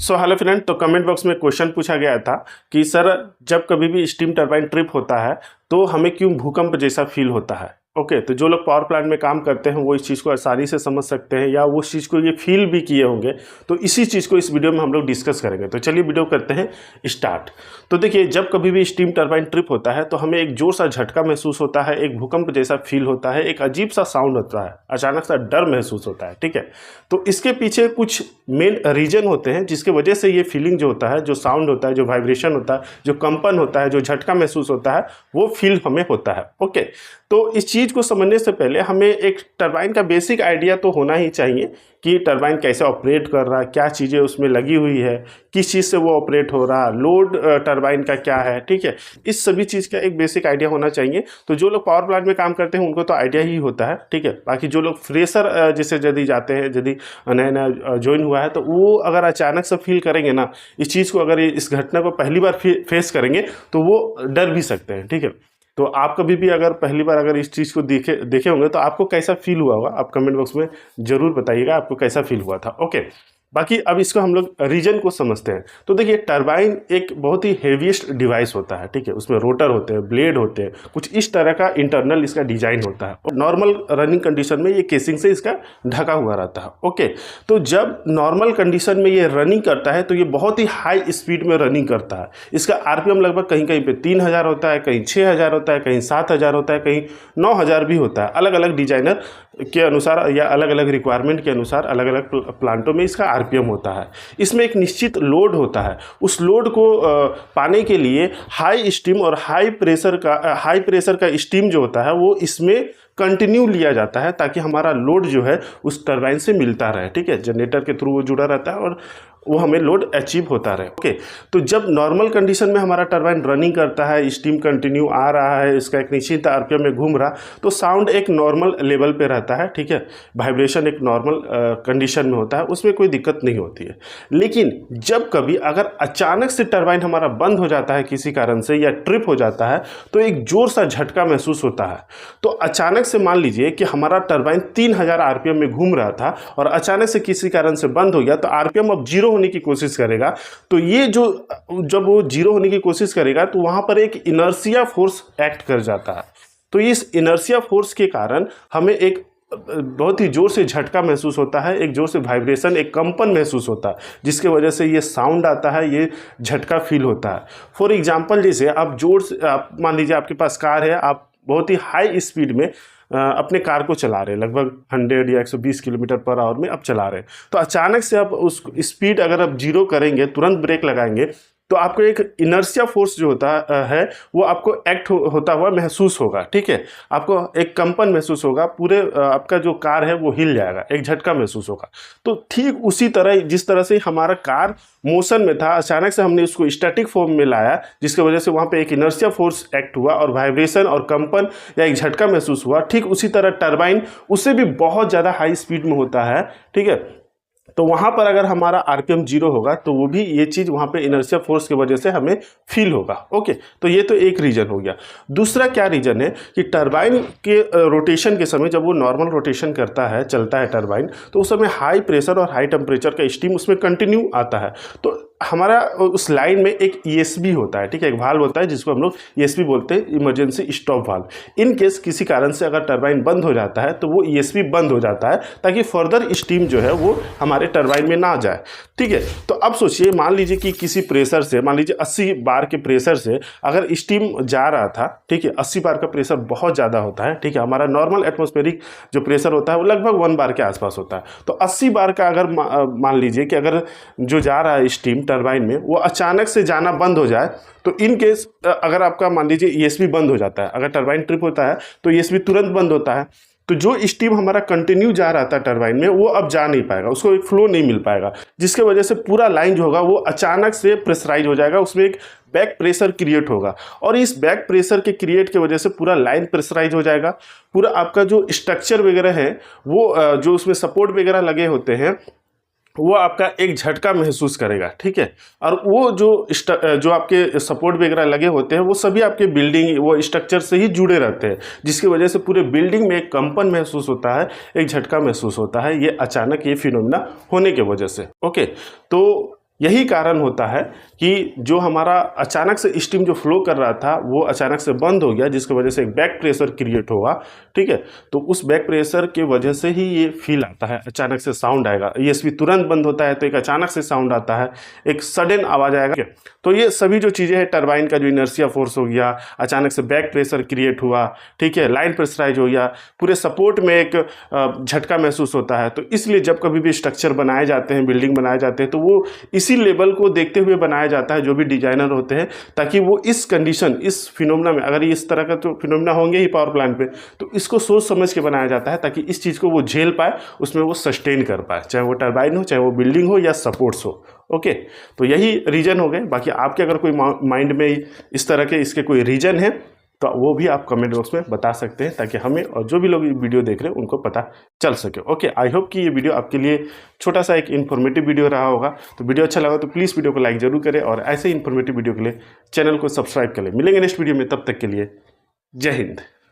So hello friend, तो comment box में question पूछा गया था कि सर जब कभी भी स्टीम टरबाइन ट्रिप होता है तो हमें क्यों भूकंप जैसा फील होता है। ओके, तो जो लोग पावर प्लांट में काम करते हैं वो इस चीज़ को आसानी से समझ सकते हैं या वो इस चीज़ को ये फील भी किए होंगे। तो इसी चीज़ को इस वीडियो में हम लोग डिस्कस करेंगे। तो चलिए वीडियो करते हैं स्टार्ट। तो देखिए, जब कभी भी स्टीम टरबाइन ट्रिप होता है तो हमें एक जोर सा झटका महसूस होता है, एक भूकंप जैसा फील होता है, एक अजीब सा साउंड होता है, अचानक सा डर महसूस होता है। ठीक है, तो इसके पीछे कुछ मेन रीजन होते हैं जिसके वजह से ये फीलिंग जो होता है, जो साउंड होता है, जो वाइब्रेशन होता है, जो कंपन होता है, जो झटका महसूस होता है, वो फील हमें होता है। ओके, तो इस चीज़ को समझने से पहले हमें एक टरबाइन का बेसिक आइडिया तो होना ही चाहिए कि टरबाइन कैसे ऑपरेट कर रहा है, क्या चीज़ें उसमें लगी हुई है, किस चीज़ से वो ऑपरेट हो रहा है, लोड टरबाइन का क्या है। ठीक है, इस सभी चीज़ का एक बेसिक आइडिया होना चाहिए। तो जो लोग पावर प्लांट में काम करते हैं उनको तो आइडिया ही होता है। ठीक है, बाकी जो लोग फ्रेशर जैसे यदि जाते हैं, यदि नया नया ज्वाइन हुआ है, तो वो अगर अचानक से फील करेंगे ना इस चीज़ को, अगर इस घटना को पहली बार फेस करेंगे तो वो डर भी सकते हैं। ठीक है, तो आप कभी भी अगर पहली बार अगर इस चीज़ को देखे होंगे तो आपको कैसा फील हुआ होगा, आप कमेंट बॉक्स में ज़रूर बताइएगा आपको कैसा फील हुआ था। ओके, बाकी अब इसको हम लोग रीजन को समझते हैं। तो देखिए, टरबाइन एक बहुत ही हेवीएस्ट डिवाइस होता है। ठीक है, उसमें रोटर होते हैं, ब्लेड होते हैं, कुछ इस तरह का इंटरनल इसका डिजाइन होता है और नॉर्मल रनिंग कंडीशन में ये केसिंग से इसका ढका हुआ रहता है। ओके, तो जब नॉर्मल कंडीशन में ये रनिंग करता है तो ये बहुत ही हाई स्पीड में रनिंग करता है। इसका आरपीएम लगभग कहीं कहीं पे 3000 होता है, कहीं 6000 होता है, कहीं 7000 होता है, कहीं 9000 भी होता है। अलग अलग डिजाइनर के अनुसार या अलग अलग रिक्वायरमेंट के अनुसार अलग अलग प्लांटों में इसका आरपीएम होता है। इसमें एक निश्चित लोड होता है, उस लोड को पाने के लिए हाई स्टीम और हाई प्रेशर का स्टीम जो होता है वो इसमें कंटिन्यू लिया जाता है ताकि हमारा लोड जो है उस टरबाइन से मिलता रहे। ठीक है, जनरेटर के थ्रू वो जुड़ा रहता है और वो हमें लोड अचीव होता रहे। ओके, तो जब नॉर्मल कंडीशन में हमारा टरबाइन रनिंग करता है, स्टीम कंटिन्यू आ रहा है, इसका एक निश्चित आरपीएम में घूम रहा, तो साउंड एक नॉर्मल लेवल पे रहता है। ठीक है, वाइब्रेशन एक नॉर्मल कंडीशन में होता है, उसमें कोई दिक्कत नहीं होती है। लेकिन जब कभी अगर अचानक से टरबाइन हमारा बंद हो जाता है किसी कारण से या ट्रिप हो जाता है तो एक जोर सा झटका महसूस होता है। तो अचानक से मान लीजिए कि हमारा टरबाइन 3000 आरपीएम में घूम रहा था और अचानक से किसी कारण से बंद हो गया, तो आरपीएम अब जीरो होने की कोशिश करेगा। तो ये जब वो जीरो होने की कोशिश करेगा तो वहां पर एक इनर्शिया फोर्स एक्ट कर जाता है। तो इस इनर्शिया फोर्स के कारण हमें एक बहुत ही जोर से झटका महसूस होता है, एक जोर से वाइब्रेशन, एक कंपन महसूस होता है, जिसके वजह से ये साउंड आता है, ये झटका फील होता है। फॉर एग्जांपल, जैसे आप जोर से, आप मान लीजिए आपके पास कार है, आप बहुत ही हाई स्पीड में अपने कार को चला रहे हैं, लगभग 100 या 120 किलोमीटर पर आवर में आप चला रहे हैं। तो अचानक से आप उस स्पीड अगर आप जीरो करेंगे, तुरंत ब्रेक लगाएंगे, तो आपको एक इनर्शिया फोर्स जो होता है वो आपको एक्ट होता हुआ महसूस होगा। ठीक है, आपको एक कंपन महसूस होगा, पूरे आपका जो कार है वो हिल जाएगा, एक झटका महसूस होगा। तो ठीक उसी तरह जिस तरह से हमारा कार मोशन में था, अचानक से हमने उसको स्टैटिक फॉर्म में लाया, जिसकी वजह से वहाँ पे एक इनर्शिया फोर्स एक्ट हुआ और वाइब्रेशन और कंपन या एक झटका महसूस हुआ, ठीक उसी तरह टरबाइन उससे भी बहुत ज़्यादा हाई स्पीड में होता है। ठीक है, तो वहाँ पर अगर हमारा आरपीएम जीरो होगा तो वो भी ये चीज़ वहाँ पे इनर्शिया फोर्स की वजह से हमें फील होगा। ओके, तो ये तो एक रीजन हो गया। दूसरा क्या रीजन है कि टरबाइन के रोटेशन के समय जब वो नॉर्मल रोटेशन करता है, चलता है टरबाइन, तो उस समय हाई प्रेशर और हाई टेम्परेचर का स्टीम उसमें कंटिन्यू आता है। तो हमारा उस लाइन में एक ईएसबी होता है। ठीक है, एक वाल्व होता है जिसको हम लोग ईएसबी बोलते हैं, emergency stop valve. In case किसी कारण से अगर टरबाइन बंद हो जाता है तो वो ईएसबी बंद हो जाता है ताकि फर्दर स्टीम जो है वो हमारे टरबाइन में ना जाए। ठीक है, तो अब सोचिए, मान लीजिए कि किसी प्रेशर से, मान लीजिए 80 बार के प्रेशर से अगर स्टीम जा रहा था। ठीक है, 80 बार का प्रेशर बहुत ज़्यादा होता है। ठीक है, हमारा नॉर्मल एटमॉस्फेरिक जो प्रेशर होता है वो लगभग 1 बार के आसपास होता है। तो 80 बार का अगर मान लीजिए कि अगर जो जा रहा है स्टीम टरबाइन में वो अचानक से जाना बंद हो जाए, तो इन केस अगर आपका मान लीजिए ईएसबी बंद हो जाता है, अगर टरबाइन ट्रिप होता है तो ईएसबी तुरंत बंद होता है, तो जो स्टीम हमारा कंटिन्यू जा रहा था टरबाइन में वो अब जा नहीं पाएगा, उसको एक फ्लो नहीं मिल पाएगा, जिसके वजह से पूरा लाइन जो होगा वो अचानक से प्रेशराइज हो जाएगा, उसमें एक बैक प्रेशर क्रिएट होगा और इस बैक प्रेशर के क्रिएट की वजह से पूरा लाइन प्रेशराइज हो जाएगा। पूरा आपका जो स्ट्रक्चर वगैरह है वो जो उसमें सपोर्ट वगैरह लगे होते हैं वो आपका एक झटका महसूस करेगा। ठीक है, और वो जो आपके सपोर्ट वगैरह लगे होते हैं वो सभी आपके बिल्डिंग वो स्ट्रक्चर से ही जुड़े रहते हैं, जिसकी वजह से पूरे बिल्डिंग में एक कंपन महसूस होता है, एक झटका महसूस होता है, ये अचानक ये फिनोमिना होने की वजह से। ओके, तो यही कारण होता है कि जो हमारा अचानक से स्टीम जो फ्लो कर रहा था वो अचानक से बंद हो गया, जिसकी वजह से एक बैक प्रेशर क्रिएट होगा, ठीक है। तो उस बैक प्रेशर के वजह से ही ये फील आता है, अचानक से साउंड आएगा। ईएसपी तुरंत बंद होता है तो एक अचानक से साउंड आता है, एक सडन आवाज़ आएगा। तो ये सभी जो चीज़ें हैं, टरबाइन का जो इनर्शिया फोर्स हो गया, अचानक से बैक प्रेशर क्रिएट हुआ, ठीक है, लाइन प्रेशराइज हो गया, पूरे सपोर्ट में एक झटका महसूस होता है। तो इसलिए जब कभी भी स्ट्रक्चर बनाए जाते हैं, बिल्डिंग बनाए जाते हैं, तो वो इसी लेवल को देखते हुए बनाया जाता है, जो भी डिजाइनर होते हैं, ताकि वो इस कंडीशन, इस फिनोमेना में, अगर इस तरह का तो फिनोमेना होंगे ही पावर प्लांट पे, तो इसको सोच समझ के बनाया जाता है ताकि इस चीज़ को वो झेल पाए, उसमें वो सस्टेन कर पाए, चाहे वो टरबाइन हो, चाहे वो बिल्डिंग हो या सपोर्ट्स हो। ओके, तो यही रीजन हो गए। बाकी आपके अगर कोई माइंड में इस तरह के इसके कोई रीजन है तो वो भी आप कमेंट बॉक्स में बता सकते हैं, ताकि हमें और जो भी लोग ये वीडियो देख रहे हैं उनको पता चल सके। ओके, आई होप कि ये वीडियो आपके लिए छोटा सा एक इन्फॉर्मेटिव वीडियो रहा होगा। तो वीडियो अच्छा लगा तो प्लीज़ वीडियो को लाइक जरूर करें और ऐसे ही इन्फॉर्मेटिव वीडियो के लिए चैनल को सब्सक्राइब करें। मिलेंगे नेक्स्ट वीडियो में, तब तक के लिए जय हिंद।